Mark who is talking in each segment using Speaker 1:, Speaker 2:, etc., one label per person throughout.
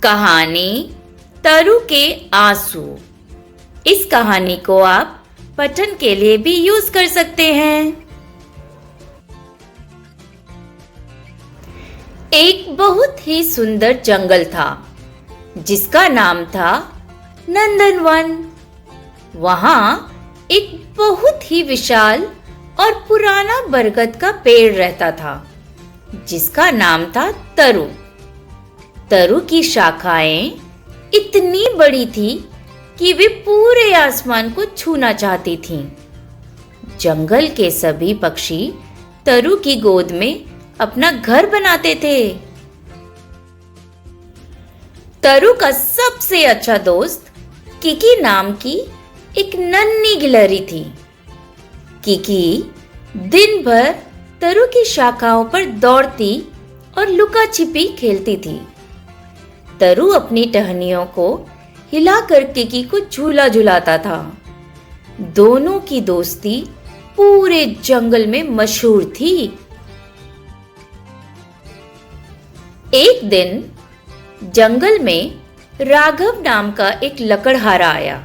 Speaker 1: कहानी तरु के आंसू। इस कहानी को आप पठन के लिए भी यूज कर सकते हैं। एक बहुत ही सुंदर जंगल था जिसका नाम था नंदनवन। वहां एक बहुत ही विशाल और पुराना बरगद का पेड़ रहता था जिसका नाम था तरु। तरु की शाखाएं इतनी बड़ी थी कि वे पूरे आसमान को छूना चाहती थीं। जंगल के सभी पक्षी तरु की गोद में अपना घर बनाते थे। तरु का सबसे अच्छा दोस्त किकी नाम की एक नन्ही गिलहरी थी। किकी दिन भर तरु की शाखाओं पर दौड़ती और लुका छिपी खेलती थी। तरु अपनी टहनियों को हिलाकर किकी को झूला झुलाता था। दोनों की दोस्ती पूरे जंगल में मशहूर थी। एक दिन जंगल में राघव नाम का एक लकड़हारा आया।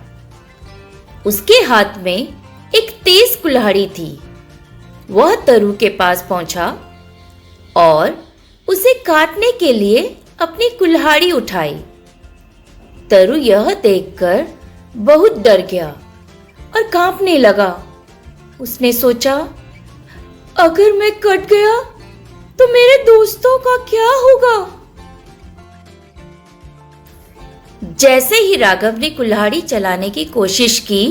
Speaker 1: उसके हाथ में एक तेज कुल्हाड़ी थी। वह तरु के पास पहुंचा और उसे काटने के लिए अपनी कुल्हाड़ी उठाई। तरु यह देखकर बहुत डर गया और कांपने लगा। उसने सोचा, अगर मैं कट गया तो मेरे दोस्तों का क्या होगा? जैसे ही राघव ने कुल्हाड़ी चलाने की कोशिश की,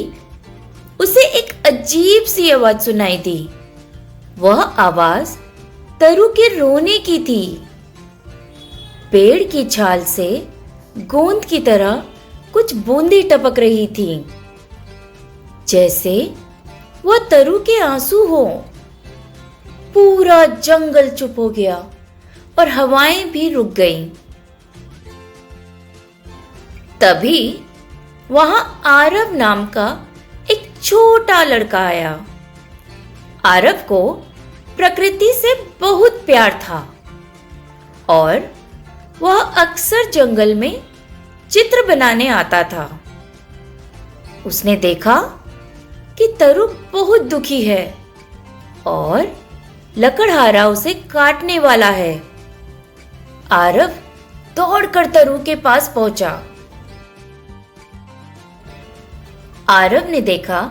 Speaker 1: उसे एक अजीब सी आवाज सुनाई दी। वह आवाज तरु के रोने की थी। पेड़ की छाल से गोंद की तरह कुछ बूंदें टपक रही थीं, जैसे वह तरु के आंसू हो। पूरा जंगल चुप हो गया और हवाएं भी रुक गईं। तभी वहां आरव नाम का एक छोटा लड़का आया। आरव को प्रकृति से बहुत प्यार था और वह अक्सर जंगल में चित्र बनाने आता था। उसने देखा कि तरु बहुत दुखी है और लकड़हारा उसे काटने वाला है। आरव दौड़कर तरु के पास पहुंचा। आरव ने देखा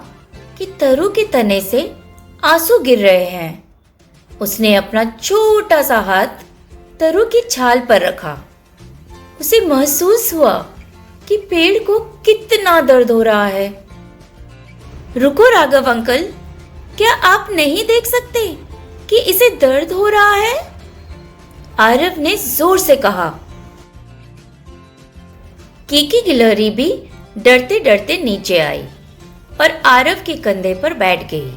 Speaker 1: कि तरु के तने से आंसू गिर रहे हैं। उसने अपना छोटा सा हाथ तरु की छाल पर रखा। उसे महसूस हुआ कि पेड़ को कितना दर्द हो रहा है। रुको राघव अंकल, क्या आप नहीं देख सकते कि इसे दर्द हो रहा है? आरव ने जोर से कहा। किकी गिलहरी भी डरते डरते नीचे आई और आरव के कंधे पर बैठ गई।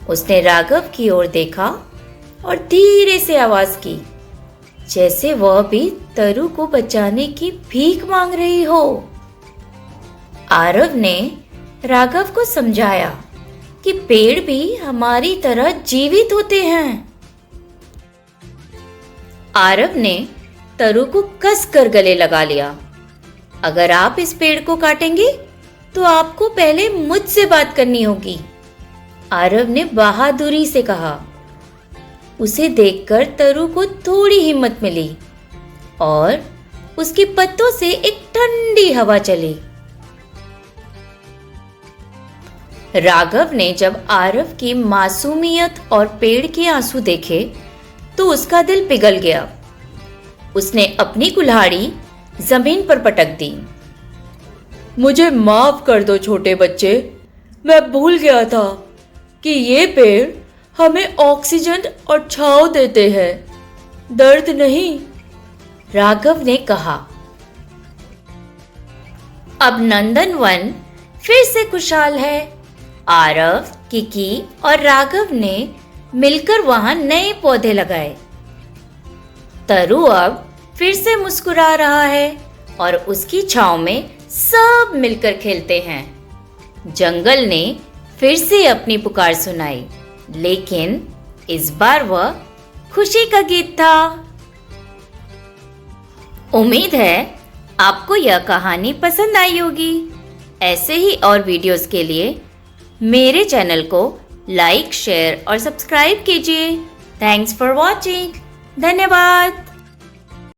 Speaker 1: उसने राघव की ओर देखा और धीरे से आवाज की, जैसे वह भी तरु को बचाने की भीख मांग रही हो। आरव ने राघव को समझाया कि पेड़ भी हमारी तरह जीवित होते हैं। आरव ने तरु को कसकर गले लगा लिया। अगर आप इस पेड़ को काटेंगे तो आपको पहले मुझसे बात करनी होगी, आरव ने बहादुरी से कहा। उसे देखकर तरु को थोड़ी हिम्मत मिली और उसके पत्तों से एक ठंडी हवा चली। राघव ने जब आरव की मासूमियत और पेड़ के आंसू देखे तो उसका दिल पिघल गया। उसने अपनी कुल्हाड़ी जमीन पर पटक दी। मुझे माफ कर दो छोटे बच्चे, मैं भूल गया था कि ये पेड़ हमें ऑक्सीजन और छांव देते हैं, दर्द नहीं, राघव ने कहा। अब नंदनवन फिर से खुशहाल है। आरव, किकी और राघव ने मिलकर वहां नए पौधे लगाए। तरु अब फिर से मुस्कुरा रहा है और उसकी छांव में सब मिलकर खेलते हैं। जंगल ने फिर से अपनी पुकार सुनाई, लेकिन इस बार वह खुशी का गीत था। उम्मीद है आपको यह कहानी पसंद आई होगी। ऐसे ही और वीडियोस के लिए मेरे चैनल को लाइक, शेयर और सब्सक्राइब कीजिए। Thanks for watching. धन्यवाद।